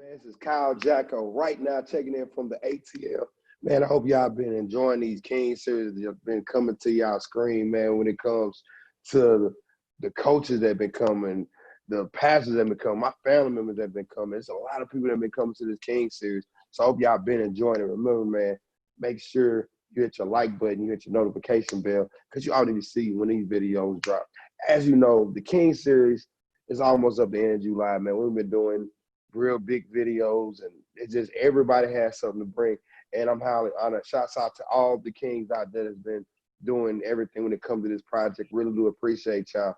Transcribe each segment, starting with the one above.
Man, this is Kyle Jacko right now checking in from the ATL. Man, I hope y'all been enjoying these King series that have been coming to y'all screen, man, when it comes to the coaches that have been coming, the pastors that have been coming, my family members that have been coming. There's a lot of people that have been coming to this King series. So I hope y'all been enjoying it. Remember, man, make sure you hit your like button, you hit your notification bell, because you already see when these videos drop. As you know, the King series is almost up to end of July, man. We've been doing real big videos, and it's just everybody has something to bring. And I'm highly honored. Shouts out to all the Kings out there that's been doing everything when it comes to this project. Really do appreciate y'all.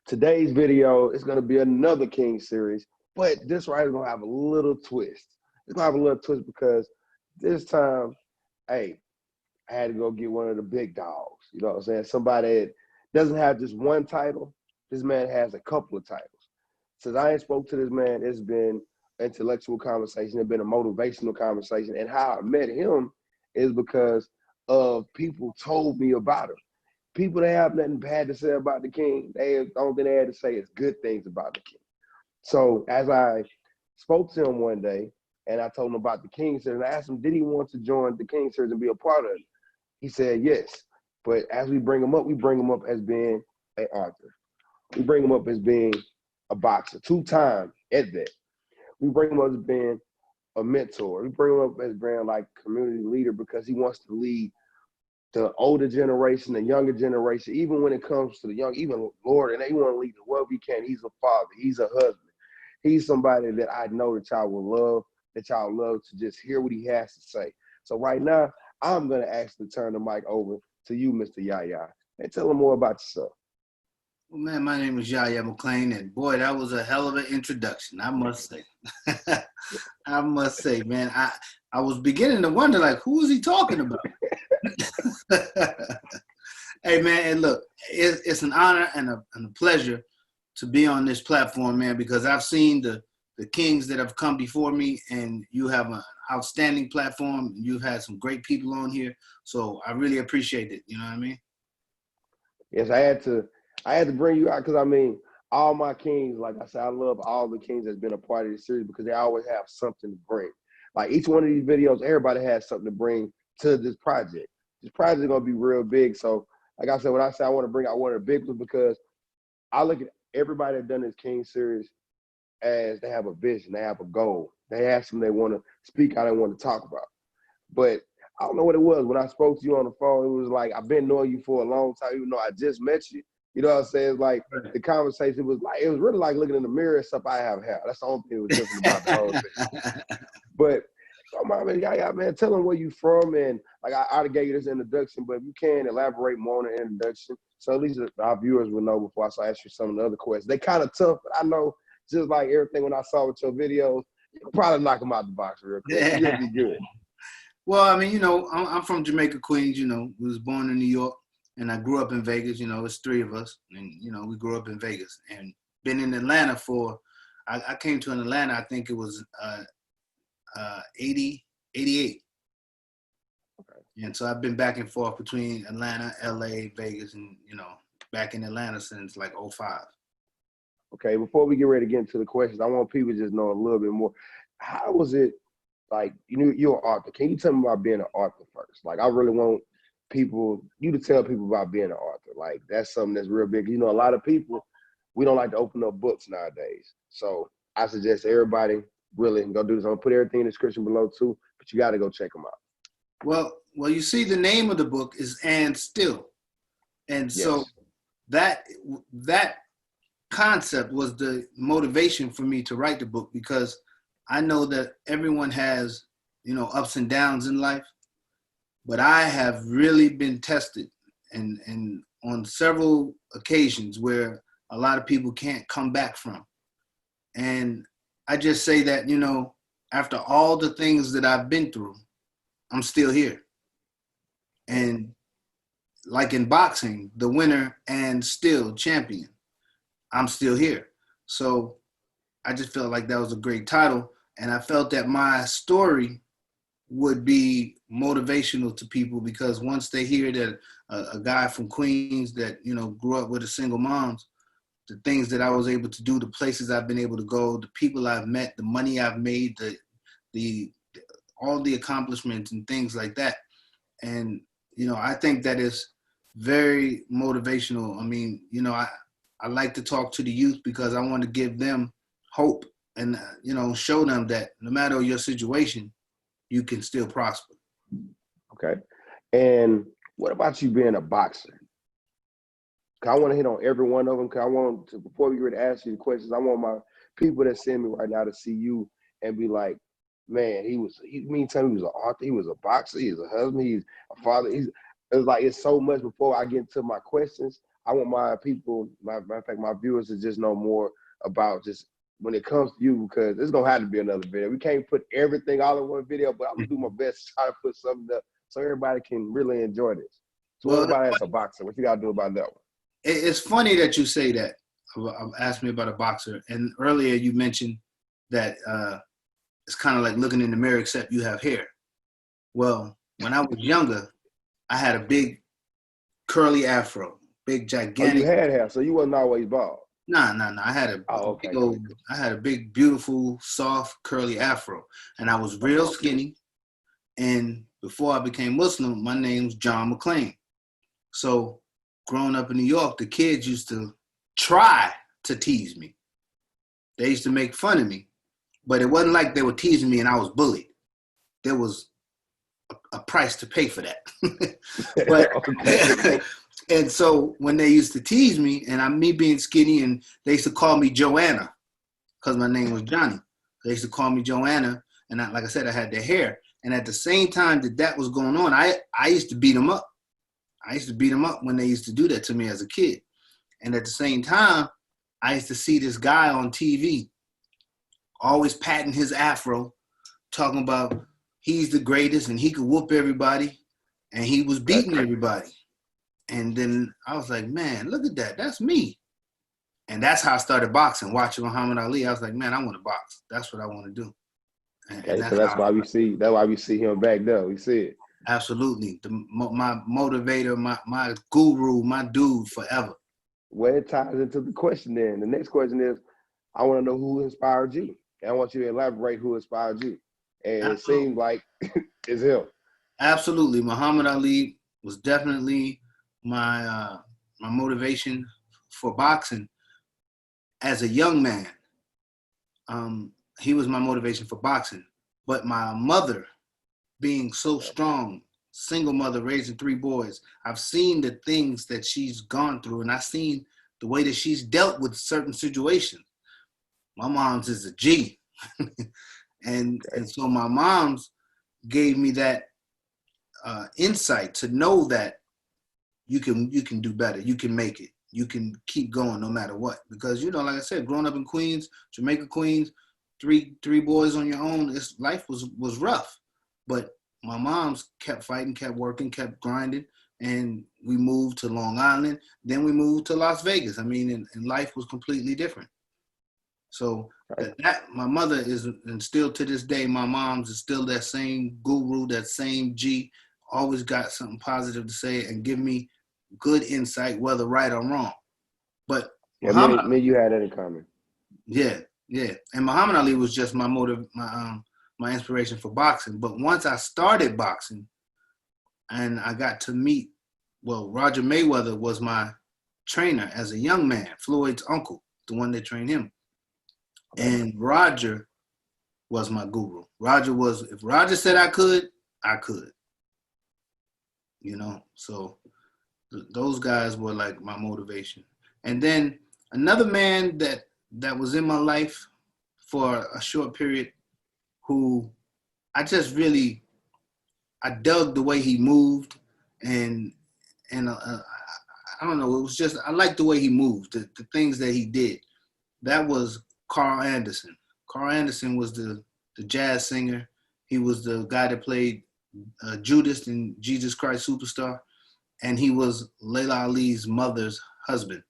Today's video is going to be another King series, but this right is going to have a little twist. It's going to have a little twist because this time, hey, I had to go get one of the big dogs. You know what I'm saying? Somebody that doesn't have just one title. This man has a couple of titles. Since I ain't spoke to this man, it's been intellectual conversation. It's been a motivational conversation. And how I met him is because of people told me about him. People that have nothing bad to say about the King, the only thing they had to say is good things about the King. So as I spoke to him one day, and I told him about the King series, and I asked him, did he want to join the King series and be a part of it? He said yes. But as we bring him up as being an author. We bring him up as being a boxer, two-time at that. We bring him up as being a mentor. We bring him up as being like community leader because he wants to lead the older generation, the younger generation, even when it comes to the young, even Lord, and they want to lead the world he can. He's a father. He's a husband. He's somebody that I know that y'all will love, that y'all love to just hear what he has to say. So right now, I'm going to actually turn the mic over to you, Mr. Yahya, and tell them more about yourself. Well, man, my name is Yahya McClain, and boy, that was a hell of an introduction, I must say. I must say, man, I was beginning to wonder, like, who is he talking about? Hey, man, and look, it's an honor and a pleasure to be on this platform, man, because I've seen the Kings that have come before me, and you have an outstanding platform. You've had some great people on here, so I really appreciate it. You know what I mean? Yes, I had to bring you out because, I mean, all my Kings, like I said, I love all the Kings that's been a part of this series because they always have something to bring. Like each one of these videos, everybody has something to bring to this project. This project is going to be real big. So, like I said, when I say I want to bring out one of the big ones, because I look at everybody that done this King series as they have a vision, they have a goal. They have something they want to speak out and want to talk about. But I don't know what it was. When I spoke to you on the phone, it was like, I've been knowing you for a long time, even though I just met you. You know what I'm saying? It's like the conversation was like, it was really like looking in the mirror and stuff I have hair. That's the only thing that was different about the whole thing. But, so man, tell them where you from. And like I already gave you this introduction, but if you can elaborate more on the introduction, so at least our viewers will know before I ask you some of the other questions. They kind of tough, but I know just like everything when I saw with your videos, you'll probably knock them out the box real quick. You'll be good. Well, I mean, you know, I'm from Jamaica, Queens, you know, was born in New York, and I grew up in Vegas. You know, it's three of us, and, you know, we grew up in Vegas and been in Atlanta I came to Atlanta, I think it was 88. Okay. And so I've been back and forth between Atlanta, LA, Vegas, and, you know, back in Atlanta since like 05. Okay, before we get ready to get into the questions, I want people to just know a little bit more. How was it? Like, you're an author. Can you tell me about being an author first? Like, I really want you to tell people about being an author. Like, that's something that's real big. You know, a lot of people, we don't like to open up books nowadays. So I suggest everybody really go do this. I'm going to put everything in the description below too, but you got to go check them out. Well, you see, the name of the book is And Still. And so that concept was the motivation for me to write the book, because I know that everyone has, you know, ups and downs in life, but I have really been tested and on several occasions where a lot of people can't come back from. And I just say that, you know, after all the things that I've been through, I'm still here. And like in boxing, the winner and still champion, I'm still here. So I just felt like that was a great title. And I felt that my story would be motivational to people, because once they hear that a guy from Queens that, you know, grew up with a single mom, the things that I was able to do, the places I've been able to go, the people I've met, the money I've made, the all the accomplishments and things like that. And, you know, I think that is very motivational. I mean, you know, I like to talk to the youth because I want to give them hope and, you know, show them that no matter your situation, you can still prosper. Okay. And what about you being a boxer? I want to hit on every one of them. Cause I want to, before we get ready to ask you the questions, I want my people that send me right now to see you and be like, man, meantime he was an author, he was a boxer, he's a husband, he's a father. It's like, it's so much. Before I get into my questions, I want my people, matter of fact, my viewers to just know more about just when it comes to you, because it's gonna have to be another video. We can't put everything all in one video, but I'm gonna do my best to try to put something up so everybody can really enjoy this. So Well, everybody that's a boxer, what you gotta do about that one? it's funny that you say that. Asked me about a boxer, and earlier you mentioned that it's kind of like looking in the mirror, except you have hair. Well, when I was younger, I had a big curly afro, big Oh, you gigantic. had hair, so you wasn't always bald. Nah. I had Okay, big cool. I had a big, beautiful, soft, curly afro, and I was real skinny. And before I became Muslim, my name's John McClain. So growing up in New York, the kids used to try to tease me. They used to make fun of me, but it wasn't like they were teasing me and I was bullied. There was a price to pay for that. But Okay. and so when they used to tease me, and me being skinny, and they used to call me Joanna because my name was Johnny. They used to call me Joanna, and like I said, I had the hair. And at the same time that was going on, I used to beat them up. I used to beat them up when they used to do that to me as a kid. And at the same time, I used to see this guy on TV always patting his afro, talking about he's the greatest and he could whoop everybody, and he was beating everybody. And then I was like, man, look at that. That's me. And that's how I started boxing, watching Muhammad Ali. I was like, man, I want to box. That's what I want to do. Okay, so that's why we see him back there. We see it. Absolutely. My motivator, my guru, my dude forever. Well, it ties into the question then. The next question is, I want to know who inspired you. And I want you to elaborate who inspired you. And Absolutely. It seems like it's him. Absolutely. Muhammad Ali was definitely my my motivation for boxing as a young man. He was my motivation for boxing. But my mother, being so strong, single mother raising 3 boys, I've seen the things that she's gone through, and I've seen the way that she's dealt with certain situations. My mom's is a G. and so my mom's gave me that insight to know that you can do better, you can make it, you can keep going no matter what. Because, you know, like I said, growing up in Queens, Jamaica, Queens, three boys on your own, life was rough. But my mom's kept fighting, kept working, kept grinding, and we moved to Long Island. Then we moved to Las Vegas. I mean, and life was completely different. So that my mother is, and still to this day, my mom's is still that same guru, that same G, always got something positive to say and give me good insight, whether right or wrong. But Yeah, me, you had that in common. Yeah. And Muhammad Ali was just my motive, my inspiration for boxing. But once I started boxing and I got to meet, well, Roger Mayweather was my trainer as a young man, Floyd's uncle, the one that trained him. And Roger was my guru. If Roger said I could, I could. You know, so those guys were like my motivation. And then another man that was in my life for a short period, who I just really, I dug the way he moved, and I don't know, it was just, I liked the way he moved, the things that he did. That was Carl Anderson. Carl Anderson was the jazz singer. He was the guy that played Judas in Jesus Christ Superstar, and he was Layla Ali's mother's husband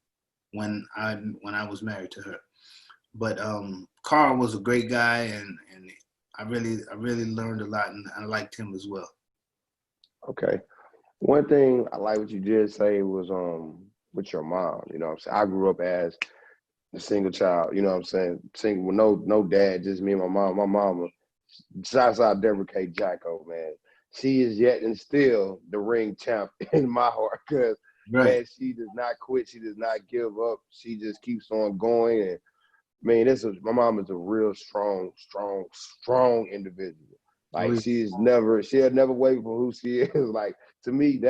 when I was married to her. But Carl was a great guy, and I really learned a lot, and I liked him as well. Okay. One thing I like what you did say was with your mom. You know what I'm saying? I grew up as a single child, you know what I'm saying? Single with no dad, just me and my mom. My mama, shouts out Deborah K. Jacko, man. She is yet and still the ring champ in my heart because, Right. man, she does not quit. She does not give up. She just keeps on going. And, man, my mom is a real strong individual. Oh, Like, yeah. she'll never waver from who she is. Like, to me,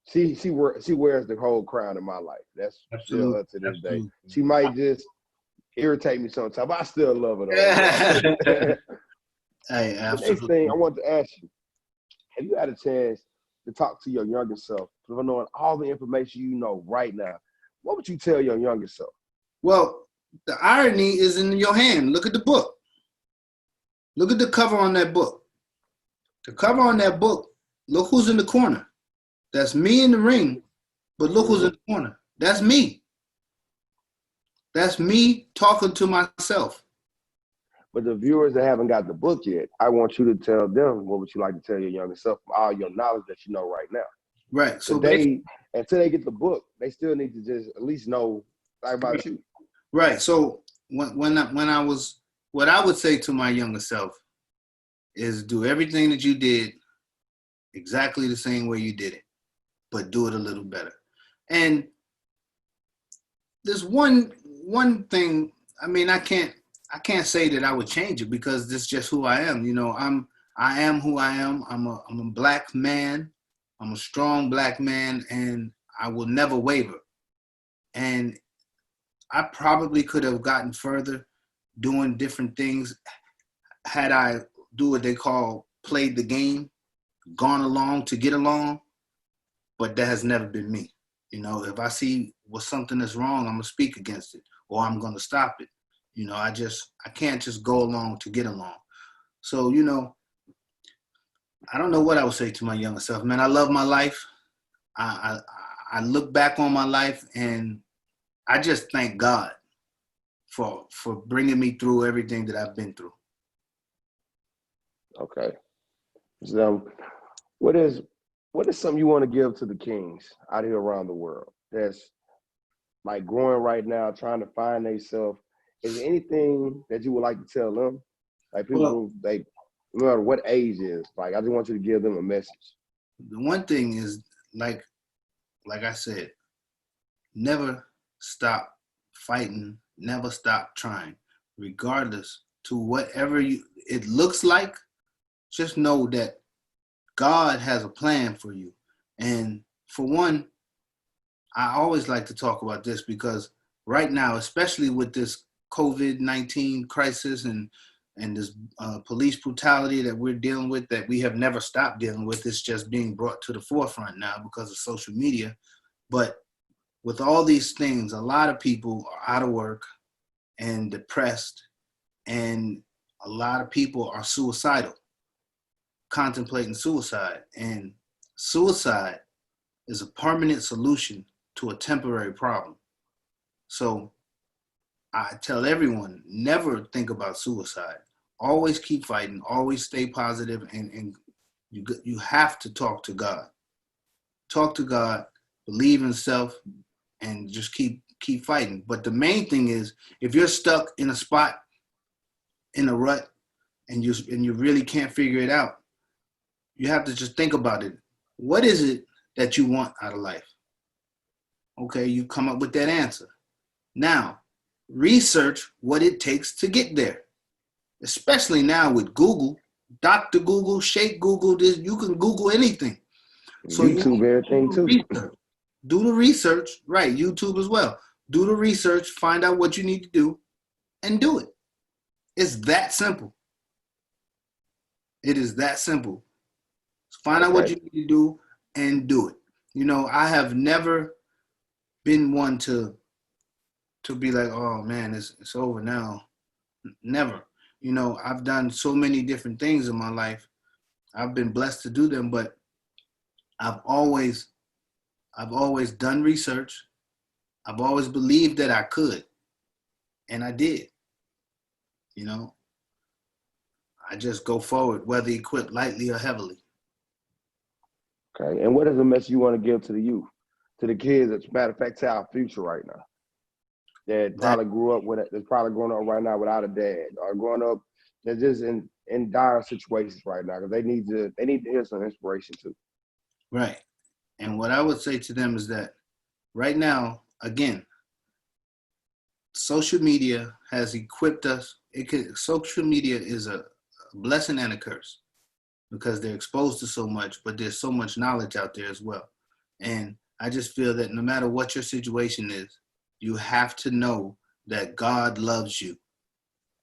she wears the whole crown in my life. That's still Absolutely. her to this day. Absolutely. She might just irritate me sometimes, but I still love her though. Hey, The next thing absolutely. I want to ask you, have you had a chance to talk to your younger self, knowing all the information you know right now? What would you tell your younger self? Well, the irony is in your hand. Look at the book. Look at the cover on that book. The cover on that book, look who's in the corner. That's me in the ring, but look who's in the corner. That's me. That's me talking to myself. But the viewers that haven't got the book yet, I want you to tell them what would you like to tell your younger self from all your knowledge that you know right now. Right. So Until they get the book, they still need to just at least know about you. Right. So when I was, what I would say to my younger self is do everything that you did exactly the same way you did it, but do it a little better. And there's one thing. I mean, I can't say that I would change it because this is just who I am. You know, I am who I am. I'm a black man. I'm a strong black man, and I will never waver. And I probably could have gotten further doing different things had I do what they call played the game, gone along to get along, but that has never been me. You know, if I see something that's wrong, I'm gonna speak against it or I'm gonna stop it. You know, I can't just go along to get along. So, you know, I don't know what I would say to my younger self. Man, I love my life. I look back on my life and I just thank God for bringing me through everything that I've been through. Okay. So, what is something you want to give to the kings out here around the world that's like growing right now, trying to find themselves? Is there anything that you would like to tell them? Like people, no matter what age is, like I just want you to give them a message. The one thing is, like I said, never stop fighting, never stop trying, regardless to whatever it looks like. Just know that God has a plan for you. And for one, I always like to talk about this because right now, especially with this COVID-19 crisis and this police brutality that we're dealing with, that we have never stopped dealing with, it's just being brought to the forefront now because of social media. But with all these things, a lot of people are out of work and depressed, and a lot of people are suicidal, contemplating suicide. And suicide is a permanent solution to a temporary problem. So I tell everyone, never think about suicide. Always keep fighting, always stay positive, and you have to talk to God. Talk to God, believe in self, and just keep fighting. But the main thing is, if you're stuck in a spot, in a rut, and you really can't figure it out, you have to just think about it. What is it that you want out of life? Okay, you come up with that answer. Now, research what it takes to get there. Especially now with Google, Dr. Google, Shake Google, this, you can Google anything. So YouTube, everything too. Do the research, right? YouTube as well. Do the research, find out what you need to do, and do it. It's that simple. It is that simple. Find out what you need to do and do it. You know, I have never been one to be like, oh man, it's over now. Never. You know, I've done so many different things in my life. I've been blessed to do them, but I've always done research. I've always believed that I could, and I did. You know, I just go forward, whether equipped lightly or heavily. Okay. And what is the message you want to give to the youth, to the kids? As a matter of fact, to our future right now. that That probably grew up with it, that's probably growing up right now without a dad, or growing up that's just in dire situations right now because they need to hear some inspiration too. right. And what I would say to them is that right now, again, social media has equipped us. Social media is a blessing and a curse because they're exposed to so much, but there's so much knowledge out there as well. And I just feel that no matter what your situation is, you have to know that God loves you.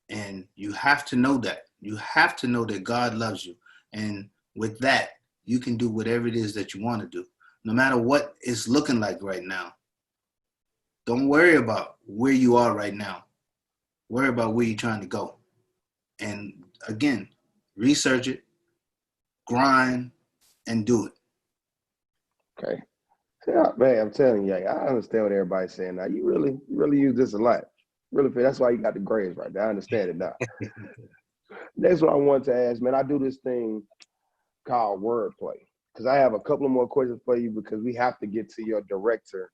And you have to know that. You have to know that God loves you. And with that, you can do whatever it is that you want to do, no matter what it's looking like right now. Don't worry about where you are right now. Worry about where you're trying to go. And again, research it, grind, and do it. Okay. Yeah, man, I'm telling you, I understand what everybody's saying now. You really use this a lot. Really, that's why you got the grades right there. I understand it now. Next one I want to ask, man, I do this thing called wordplay because I have a couple of more questions for you because we have to get to your director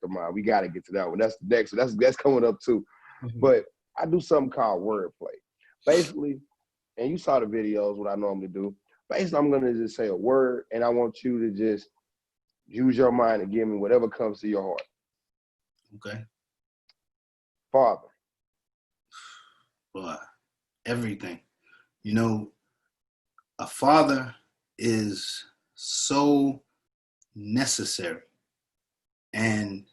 mind. We got to get to that one. That's the next one. That's coming up too. Mm-hmm. But I do something called wordplay. Basically, and you saw the videos, what I normally do. Basically, I'm going to just say a word, and I want you to just use your mind and give me whatever comes to your heart. Okay. Father. Boy, everything. You know, a father is so necessary. And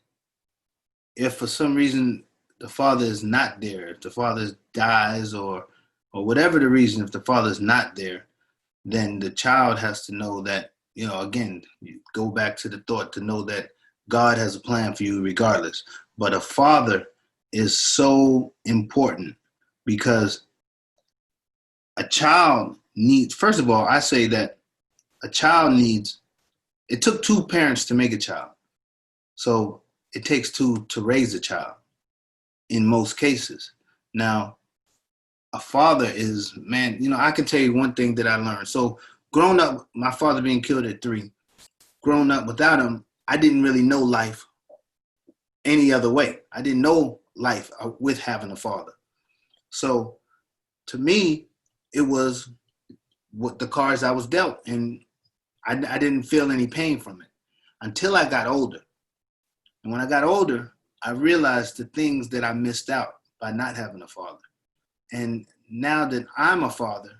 if for some reason the father is not there, if the father dies or whatever the reason, if the father is not there, then the child has to know that, you know, again, you go back to the thought to know that God has a plan for you regardless. But a father is so important because a child needs, first of all, I say that a child needs, it took two parents to make a child. So it takes two to raise a child in most cases. Now, a father is, man, you know, I can tell you one thing that I learned. So growing up, my father being killed at 3, growing up without him, I didn't really know life any other way. I didn't know life with having a father. So to me, it was what the cards I was dealt, and I didn't feel any pain from it until I got older. And when I got older, I realized the things that I missed out by not having a father. And now that I'm a father,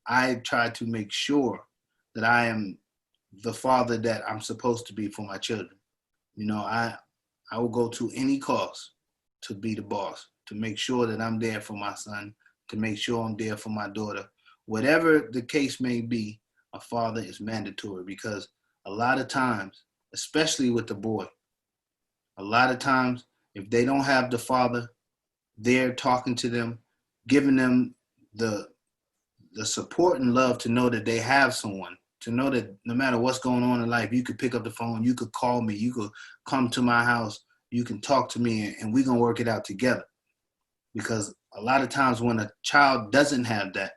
I try to make sure that I am the father that I'm supposed to be for my children. You know, I will go to any cost to be the boss, to make sure that I'm there for my son, to make sure I'm there for my daughter. Whatever the case may be, a father is mandatory because a lot of times, especially with the boy, a lot of times if they don't have the father there talking to them, giving them the support and love to know that they have someone, to know that no matter what's going on in life, you could pick up the phone, you could call me, you could come to my house, you can talk to me, and we're going to work it out together. Because a lot of times when a child doesn't have that,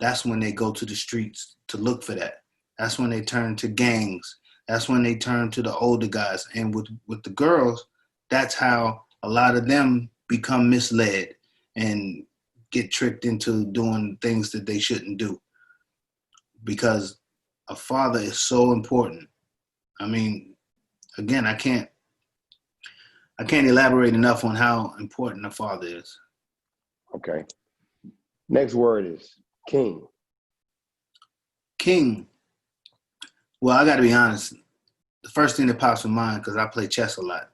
that's when they go to the streets to look for that. That's when they turn to gangs. That's when they turn to the older guys. And with the girls, that's how a lot of them become misled and get tricked into doing things that they shouldn't do. Because a father is so important. I mean, again, I can't elaborate enough on how important a father is. Okay. Next word is king. King. Well, I got to be honest. The first thing that pops in mind, because I play chess a lot.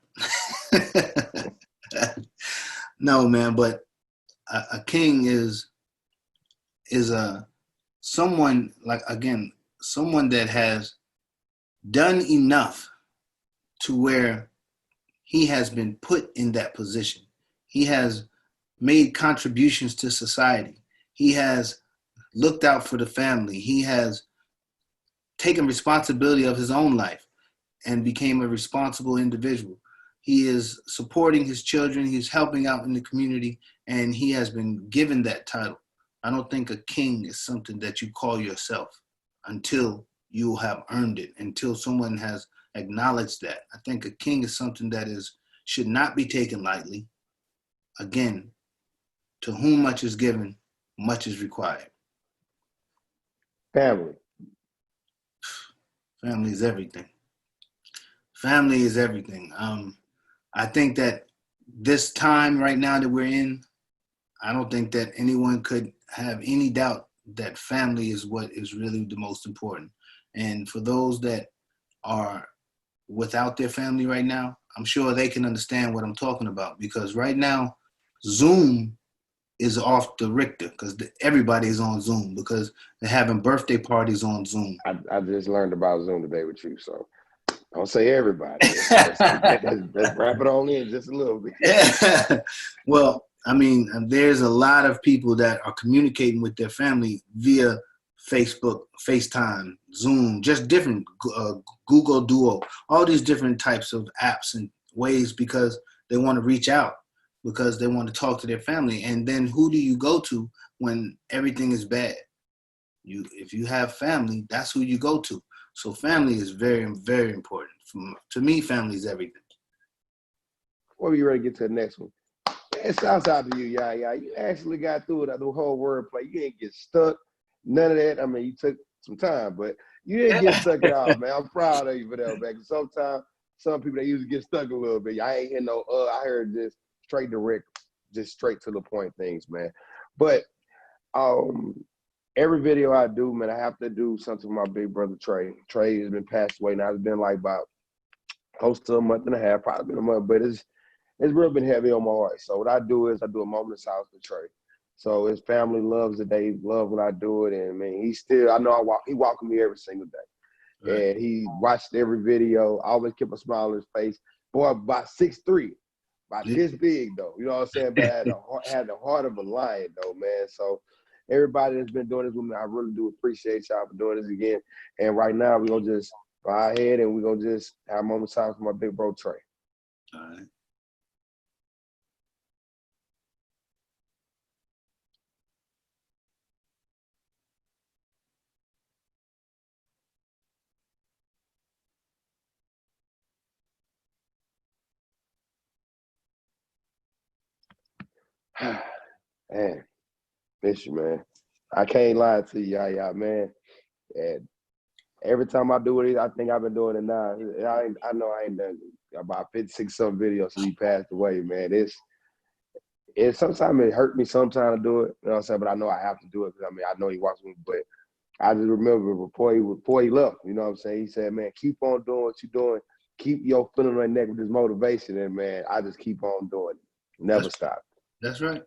No, man, but a king is a someone, like, again, someone that has done enough to where he has been put in that position. He has made contributions to society. He has looked out for the family. He has taken responsibility of his own life and became a responsible individual. He is supporting his children. He's helping out in the community, and he has been given that title. I don't think a king is something that you call yourself until you have earned it, until someone has acknowledged that. I think a king is something that is should not be taken lightly. Again, to whom much is given, much is required. Family. Family is everything. Family is everything. I think that this time right now that we're in, I don't think that anyone could have any doubt that family is what is really the most important. And for those that are without their family right now, I'm sure they can understand what I'm talking about, because right now, Zoom is off the Richter because everybody is on Zoom because they're having birthday parties on Zoom. I just learned about Zoom today with you, so don't say everybody. Let's wrap it on in just a little bit. Well, I mean, there's a lot of people that are communicating with their family via Facebook, FaceTime, Zoom, just different, Google Duo, all these different types of apps and ways because they want to reach out, because they want to talk to their family. And then who do you go to when everything is bad? If you have family, that's who you go to. So family is very, very important. To me, family is everything. Before we ready to get to the next one, man, shouts out to you, Yahya. You actually got through it, the whole wordplay. You didn't get stuck. None of that. I mean, you took some time, but you didn't get stuck at all, man. I'm proud of you for that, man. Sometimes some people, they usually get stuck a little bit. I ain't hear no, I heard just straight direct, just straight to the point things, man. But every video I do, man, I have to do something with my big brother, Trey. Trey has been passed away now. It's been like about close to a month and a half, probably been a month, but it's really been heavy on my heart. So what I do is I do a moment of silence for Trey. So his family loves it. They love when I do it. And, man, he still, I know he walk with me every single day. Right. And he watched every video, always kept a smile on his face. Boy, about 6'3", about this big, though. You know what I'm saying? But had the heart of a lion, though, man. So everybody that's been doing this with me, I really do appreciate y'all for doing this again. And right now, we're going to just bow ahead and we're going to just have a moment of silence for my big bro, Trey. All right. Man, miss you, man. I can't lie to you, Yahya, man. And every time I do it, I think I've been doing it now. I know I ain't done about 56 some videos since he passed away, man. It's sometimes it hurt me sometimes to do it, you know what I'm saying? But I know I have to do it because I know he watched me. But I just remember before he left, you know what I'm saying? He said, man, keep on doing what you're doing. Keep your foot on my neck with this motivation. And, man, I just keep on doing it. Never stop. That's right.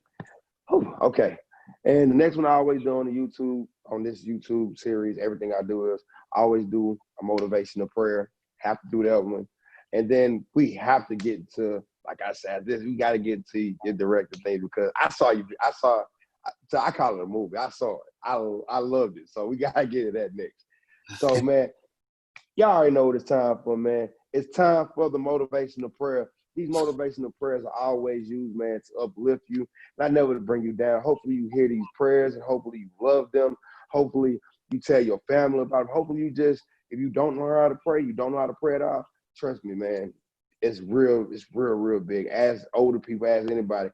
Oh, okay. And the next one I always do on this YouTube series, everything I do is I always do a motivational prayer. Have to do that one. And then we have to get to, like I said, we got to get to your director thing because I call it a movie. I saw it. I loved it. So we got to get to that next. So, man, y'all already know what it's time for, man. It's time for the motivational prayer. These motivational prayers are always used, man, to uplift you, not never to bring you down. Hopefully you hear these prayers and hopefully you love them. Hopefully you tell your family about them. Hopefully you just, if you don't know how to pray, you don't know how to pray at all, trust me, man, it's real big. As older people, as anybody.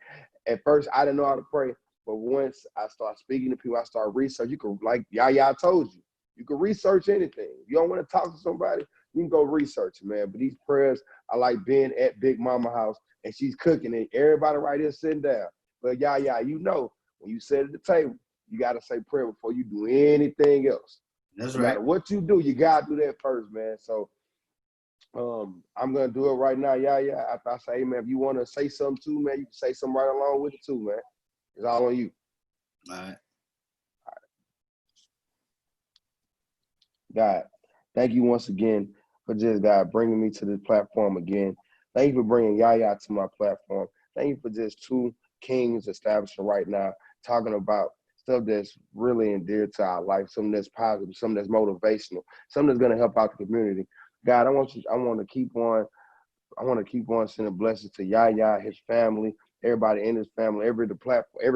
At first, I didn't know how to pray, but once I start speaking to people, I start researching. You can, like Yahya told you, you can research anything. If you don't want to talk to somebody, you can go research it, man. But these prayers are like being at Big Mama house and she's cooking and everybody right here sitting down. But Yahya, you know, when you sit at the table, you got to say prayer before you do anything else. That's no right. matter what you do, you got to do that first, man. So I'm going to do it right now, Yahya. After I say, man, if you want to say something too, man, you can say something right along with it too, man. It's all on you. All right. God, thank you once again for just, God, bringing me to this platform again. Thank you for bringing Yahya to my platform. Thank you for just two kings establishing right now, talking about stuff that's really endeared to our life, something that's positive, something that's motivational, something that's going to help out the community. God, I want to keep on sending blessings to Yahya, his family, everybody in his family, every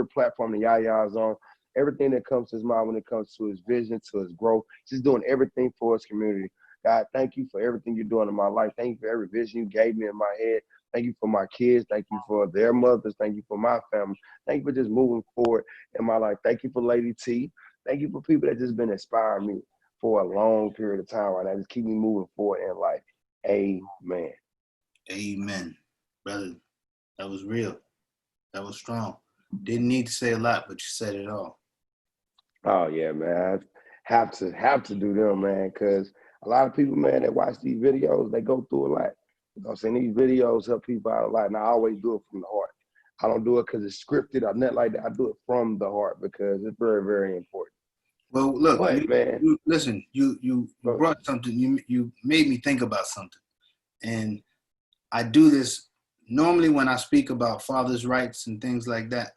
platform that Yahya is on, everything that comes to his mind when it comes to his vision, to his growth, just doing everything for his community. God, thank you for everything you're doing in my life. Thank you for every vision you gave me in my head. Thank you for my kids. Thank you for their mothers. Thank you for my family. Thank you for just moving forward in my life. Thank you for Lady T. Thank you for people that just been inspiring me for a long period of time right now. Just keep me moving forward in life. Amen. Amen. Brother, that was real. That was strong. Didn't need to say a lot, but you said it all. Oh yeah, man. I have to do them, man, because a lot of people, man, that watch these videos, they go through a lot. You know what I'm saying? These videos help people out a lot, and I always do it from the heart. I don't do it because it's scripted or nothing like that. I do it from the heart because it's very, very important. Well, look, But man, listen, you brought something, you made me think about something. And I do this normally when I speak about fathers' rights and things like that.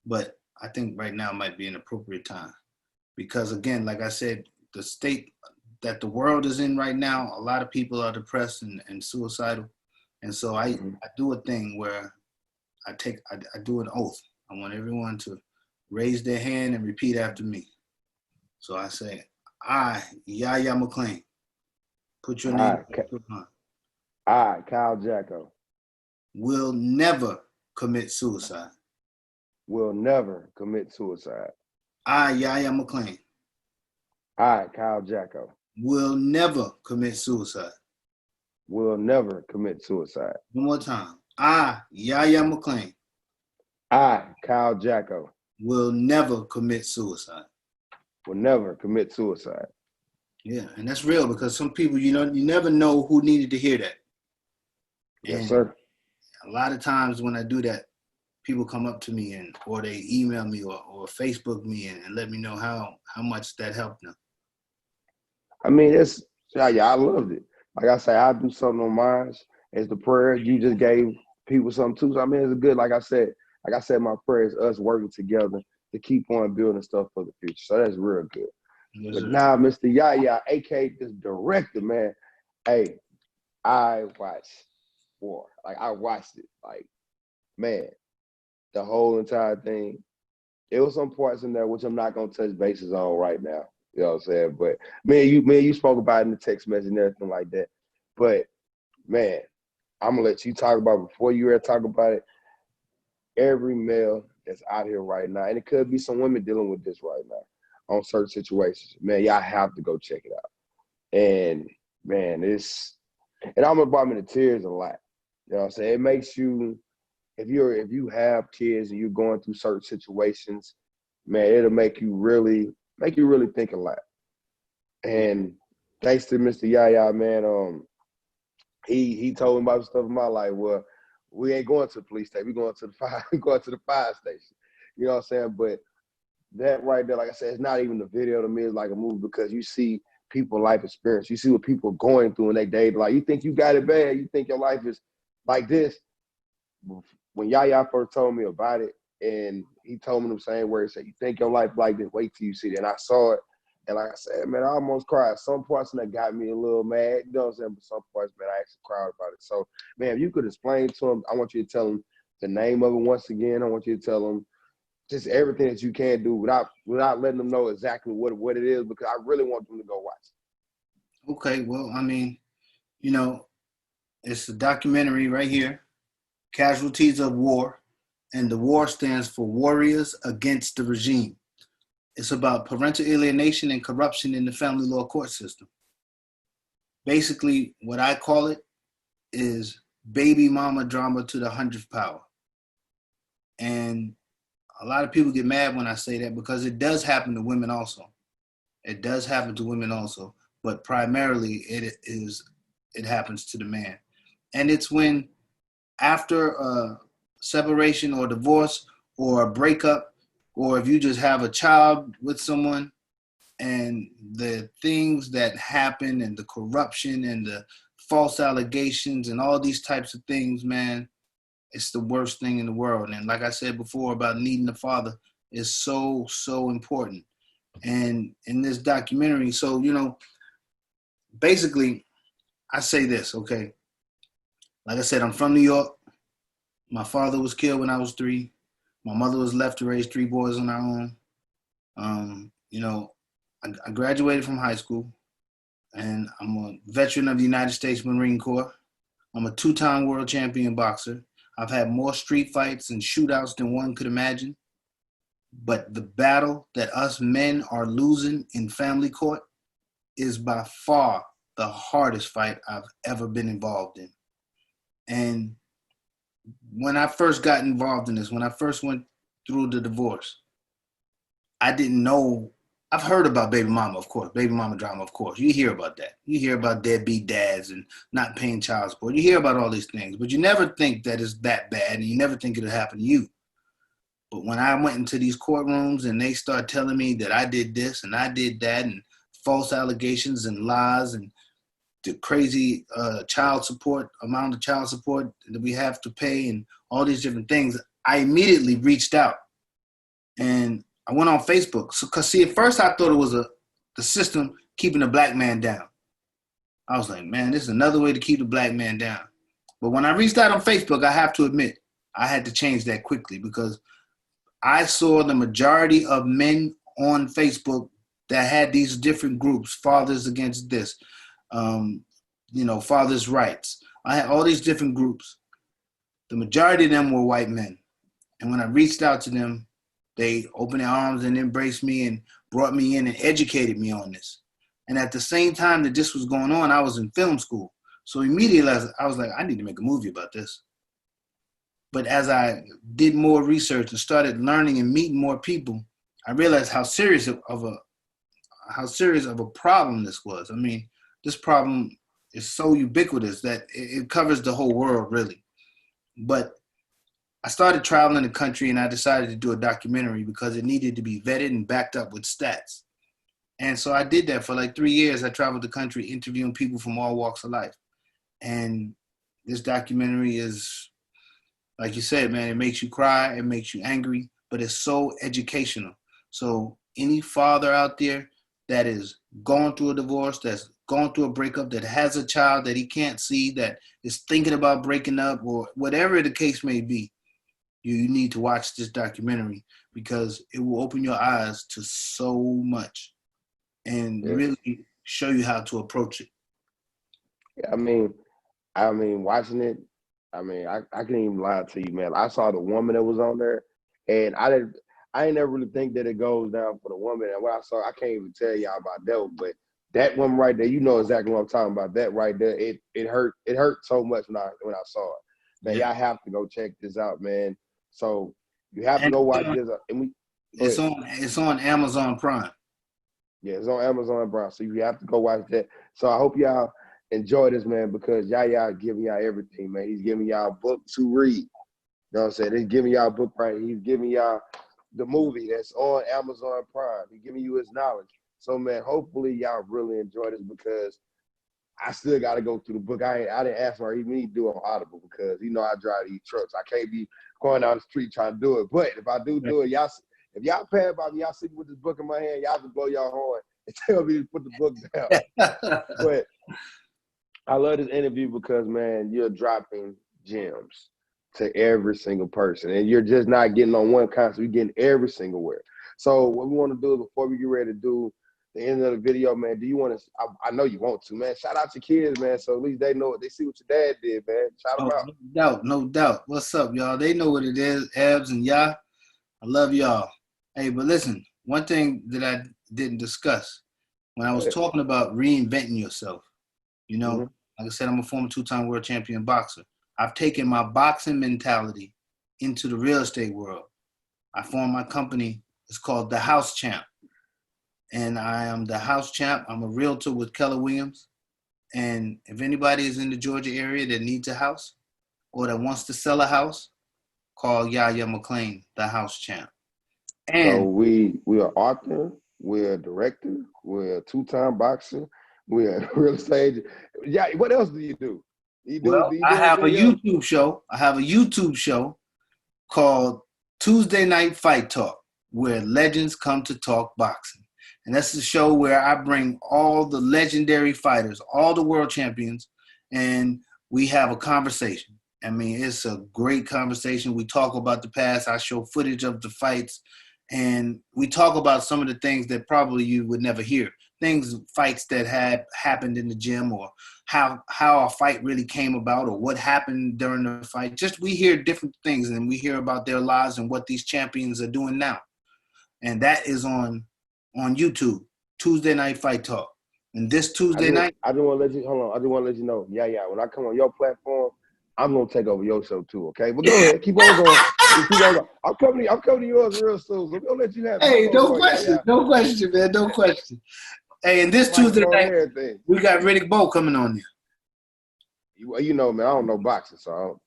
But I think right now might be an appropriate time. Because again, like I said, the state that the world is in right now, a lot of people are depressed and suicidal. And so I do a thing where I do an oath. I want everyone to raise their hand and repeat after me. So I say, I, Yahya McClain, put your name in the line, I, Kyle Jacko, will never commit suicide. will never commit suicide. I, Yahya McClain, I, Kyle Jacko, will never commit suicide. will never commit suicide. One more time. I, Yahya McClain, I, Kyle Jacko, will never commit suicide. will never commit suicide. Yeah, and that's real because some people, you never know who needed to hear that. Yes, And sir. a lot of times when I do that, people come up to me or they email me or Facebook me and let me know how much that helped them. I mean, yeah, I loved it. Like I say, I do something on mine. It's the prayer. You just gave people something too. So I mean, it's good. Like I said, my prayer is us working together to keep on building stuff for the future. So that's real good. Yes, But sir. now, Mr. Yahya, aka this director, man, hey, I watched War. Like I watched it. Like, man, the whole entire thing. It was some parts in there which I'm not gonna touch bases on right now. You know what I'm saying? But man, you spoke about it in the text message and everything like that. But man, I'm gonna let you talk about it before you ever talk about it. Every male that's out here right now, and it could be some women dealing with this right now on certain situations. Man, y'all have to go check it out. And man, and I'm gonna brought me to tears a lot. You know what I'm saying? It makes you, if you have kids and you're going through certain situations, man, it'll make you really think a lot. And thanks to Mr. Yahya, man, he told me about stuff in my life. Well, we ain't going to the police station. We going to the fire. We going to the fire station. You know what I'm saying? But that right there, like I said, it's not even a video to me. It's like a movie because you see people life experience. You see what people are going through in their day. Like you think you got it bad. You think your life is like this. When Yahya first told me about it, and he told me the same words, said, "You think your life like this? Wait till you see it." And I saw it, and like I said, man, I almost cried. Some parts of that got me a little mad, you know what I'm saying? But some parts, man, I actually cried about it. So, man, if you could explain to him, I want you to tell him the name of it once again. I want you to tell him just everything that you can do without letting them know exactly what it is, because I really want them to go watch it. Okay, well, I mean, it's a documentary right here, Casualties of War, and the war stands for Warriors Against the Regime. It's about parental alienation and corruption in the family law court system. Basically, what I call it is baby mama drama to the 100th power. And a lot of people get mad when I say that because it does happen to women also. It does happen to women also, but primarily it happens to the man. And it's when after a separation or divorce or a breakup, or if you just have a child with someone, and the things that happen and the corruption and the false allegations and all these types of things, man, it's the worst thing in the world. And like I said before about needing a father is so, so important. And in this documentary, so, basically, I say this, okay? Like I said, I'm from New York. My father was killed when I was 3. My mother was left to raise 3 boys on her own. I graduated from high school. and I'm a veteran of the United States Marine Corps. I'm a 2-time world champion boxer. I've had more street fights and shootouts than one could imagine. But the battle that us men are losing in family court is by far the hardest fight I've ever been involved in. And when I first got involved in this, when I first went through the divorce, I didn't know. I've heard about baby mama, of course, baby mama drama, of course. You hear about that. You hear about deadbeat dads and not paying child support. You hear about all these things, but you never think that it's that bad, and you never think it'll happen to you. But when I went into these courtrooms and they start telling me that I did this and I did that, and false allegations and lies and the crazy child support, amount of child support that we have to pay and all these different things, I immediately reached out and I went on Facebook. So, cause see, at first I thought it was the system keeping the black man down. I was like, man, this is another way to keep the black man down. But when I reached out on Facebook, I have to admit, I had to change that quickly because I saw the majority of men on Facebook that had these different groups, fathers against this, fathers' rights. I had all these different groups. The majority of them were white men. And when I reached out to them, they opened their arms and embraced me and brought me in and educated me on this. And at the same time that this was going on, I was in film school. So immediately I was like, I need to make a movie about this. But as I did more research and started learning and meeting more people, I realized how serious of a problem this was. I mean, this problem is so ubiquitous that it covers the whole world, really. But I started traveling the country and I decided to do a documentary because it needed to be vetted and backed up with stats. And so I did that for like 3 years. I traveled the country interviewing people from all walks of life. And this documentary is, like you said, man, it makes you cry, it makes you angry, but it's so educational. So any father out there that is going through a divorce, that's going through a breakup, that has a child that he can't see, that is thinking about breaking up, or whatever the case may be, you need to watch this documentary because it will open your eyes to so much and really show you how to approach it. Yeah, I mean, watching it, I can't even lie to you, man. I saw the woman that was on there, and I ain't never really think that it goes down for the woman. And what I saw, I can't even tell y'all about that one, but that woman right there, you know exactly what I'm talking about. That right there, it hurt so much when I saw it. Man, y'all have to go check this out, man. So you have to go watch this. And it's on Amazon Prime. Yeah, it's on Amazon Prime. So you have to go watch that. So I hope y'all enjoy this, man, because Yahya giving y'all everything, man. He's giving y'all a book to read. You know what I'm saying? He's giving y'all a book right. He's giving y'all the movie that's on Amazon Prime. He's giving you his knowledge. So, man, hopefully y'all really enjoy this because I still got to go through the book. I didn't ask for even need to do it on Audible because, I drive these trucks. I can't be going down the street trying to do it. But if I do it, y'all, if y'all pay about me, y'all see me with this book in my hand, y'all can blow y'all horn and tell me to put the book down. But I love this interview because, man, you're dropping gems to every single person. And you're just not getting on one concept. You're getting every single where. So what we want to do before we get ready to do the end of the video, man, do you want to, I know you want to, man, shout out your kids, man, so at least they know, they see what your dad did, man. Shout them out. No doubt. What's up, y'all? They know what it is, Ebs and Yah. I love y'all. Hey, but listen, one thing that I didn't discuss, when I was talking about reinventing yourself, like I said, I'm a former 2-time world champion boxer. I've taken my boxing mentality into the real estate world. I formed my company. It's called TheHouseChamp. And I am the house champ. I'm a realtor with Keller Williams. And if anybody is in the Georgia area that needs a house or that wants to sell a house, call Yahya McClain, the house champ. And so we are author, we're a director, we're a 2-time boxer, we're a real estate. Yeah, what else do you do? I have a YouTube show. I have a YouTube show called Tuesday Night Fight Talk, where legends come to talk boxing. And that's the show where I bring all the legendary fighters, all the world champions, and we have a conversation. I mean, it's a great conversation. We talk about the past. I show footage of the fights, and we talk about some of the things that probably you would never hear. fights that had happened in the gym, or how a fight really came about, or what happened during the fight. Just we hear different things, and we hear about their lives and what these champions are doing now. And that is on YouTube, Tuesday Night Fight Talk. And this Tuesday night, I just want to let you hold on. I just want to let you know, when I come on your platform, I'm gonna take over your show too. Okay, but go ahead, keep on going. Keep on going. I'm coming to yours real soon. So we're gonna let you have. Hey, no question, no question, man, no question. Hey, and this Tuesday night, we got Riddick Bowe coming on there. You know, man, I don't know boxing, so I don't.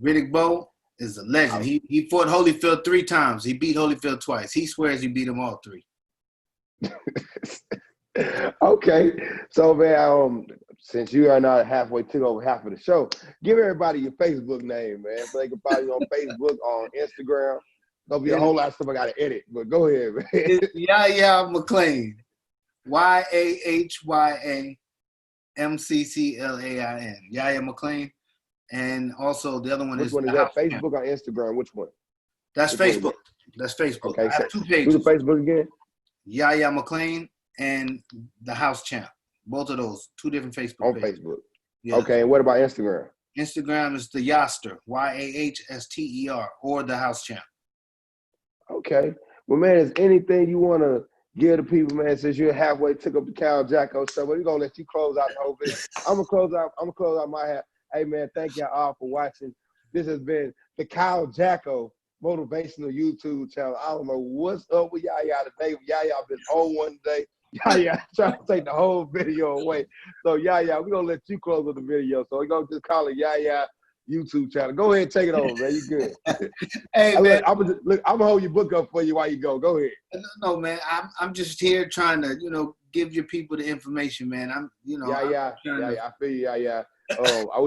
Riddick Bowe is a legend. He fought Holyfield 3 times. He beat Holyfield twice. He swears he beat him all 3. Okay, so man, since you are not took over half of the show, give everybody your Facebook name, man, so they can follow you on Facebook, on Instagram. There'll be a whole lot of stuff I gotta edit, but go ahead, man. It's Yahya McClain, YAHYAMCCLAIN, Yahya McClain, and also the other one Which is one is that? Facebook or Instagram? Which one? That's Facebook. That's Facebook. Okay, I have 2 pages. Who's the Facebook again? Yahya McClain and TheHouseChamp. Both of those, 2 different Facebook pages. On Facebook. Yes. Okay, and what about Instagram? Instagram is the Yahster, YAHSTER, or TheHouseChamp. Okay. Well, man, is anything you want to give the people, man, since you're halfway took up the Kyle Jacko show, but we're going to let you close out the whole video. I'm going to close out my hat. Hey, man, thank y'all all for watching. This has been the Kyle Jacko motivational YouTube channel. I don't know what's up with Yahya today. Yahya been on one day. Yahya trying to take the whole video away. So Yahya, we're gonna let you close with the video. So we're gonna just call it Yahya YouTube channel. Go ahead and take it over, man. You good. Hey, man. I'm gonna hold your book up for you while you go. Go ahead. No, man. I'm just here trying to, give your people the information, man. I feel you, Yahya. I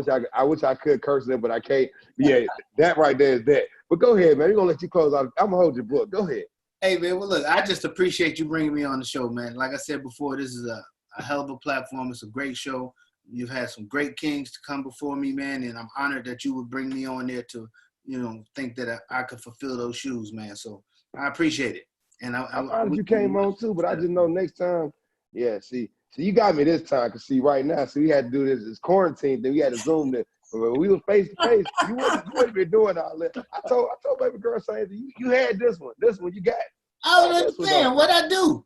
wish I could curse it, but I can't. Yeah, that right there is that. But go ahead, man. We're gonna let you close out. I'm gonna hold your book. Go ahead. Hey, man. Well, look, I just appreciate you bringing me on the show, man. Like I said before, this is a hell of a platform. It's a great show. You've had some great kings to come before me, man, and I'm honored that you would bring me on there to, think that I could fulfill those shoes, man. So I appreciate it. And I'm honored you came on too, but I just know next time. Yeah, see, you got me this time, because see, right now, we had to do this quarantine thing. We had to Zoom this. When we was face to face, you wouldn't be doing all that. I told baby girl saying, you had this one you got. I don't understand what I do.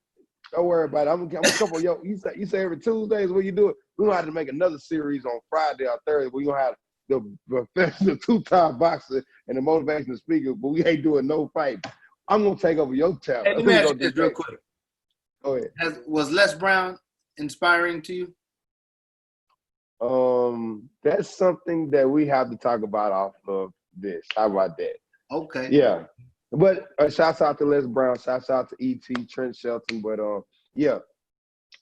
Don't worry about it. I'm a couple. You say every Tuesdays when you do it. We're gonna have to make another series on Friday or Thursday. We're gonna have the professional 2-time boxer and the motivational speaker, but we ain't doing no fight. I'm gonna take over your channel. Hey, let me ask you this real quick. Go ahead. Was Les Brown inspiring to you? That's something that we have to talk about off of this. How about that? Okay. Yeah. But shouts out to Les Brown, shouts out to E.T., Trent Shelton. But yeah,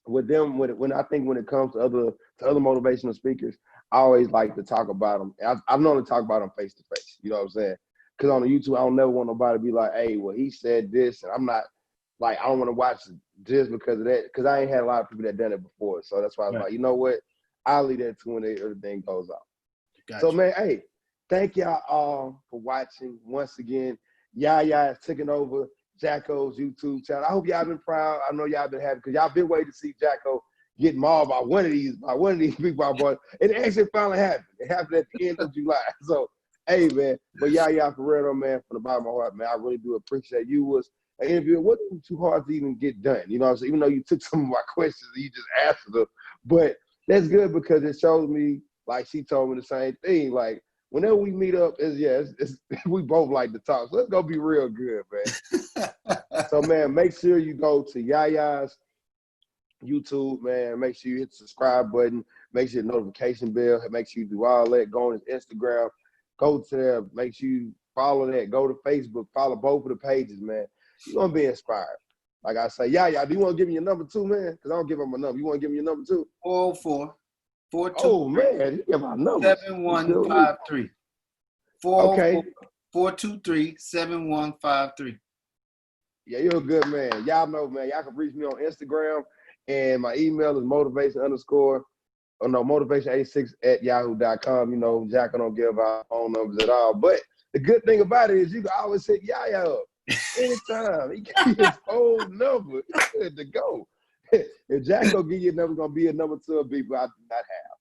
with them, when it comes to other motivational speakers, I always like to talk about them. I normally talk about them face to face. You know what I'm saying? Because on the YouTube, I don't never want nobody to be like, hey, well, he said this, and I'm not like, I don't want to watch just because of that, because I ain't had a lot of people that done it before. So that's why I was like, you know what? I'll leave that to when everything goes off. Gotcha. So, man, hey, thank y'all all for watching. Once again, Yahya is taking over Jacko's YouTube channel. I hope y'all been proud. I know y'all been happy, because y'all been waiting to see Jacko get mauled by one of these big boys. And it actually finally happened. It happened at the end of July. So, hey, man. But Yahya, for real, man, from the bottom of my heart, man, I really do appreciate you. Was an interview. It wasn't too hard to even get done. You know what I'm saying? Even though you took some of my questions and you just answered them. But that's good, because it shows me, like she told me the same thing. Like, whenever we meet up, we both like to talk. So let's go be real good, man. So, man, make sure you go to Yahya's YouTube, man. Make sure you hit the subscribe button. Make sure the notification bell. Make sure you do all that. Go on his Instagram. Go to there. Make sure you follow that. Go to Facebook. Follow both of the pages, man. You're going to be inspired. Like I say, Yahya, do you want to give me your number too, man? Because I don't give him my number. You want to give me your number too? 404 Oh, man. You give my number. 7153. 423 7153. Yeah, you're a good man. Y'all know, man. Y'all can reach me on Instagram, and my email is motivation86@yahoo.com. You know, Jack don't give out phone numbers at all. But the good thing about it is you can always hit Yahya up anytime. He gave his phone number. It's good to go. if Jack gonna give you a number, gonna be a number 2 of people I do not have.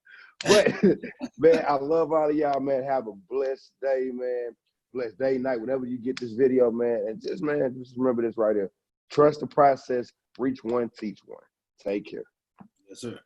But man, I love all of y'all, man. Have a blessed day, man. Blessed day, night, whenever you get this video, man. And just, man, just remember this right here. Trust the process, reach one, teach one. Take care. Yes, sir.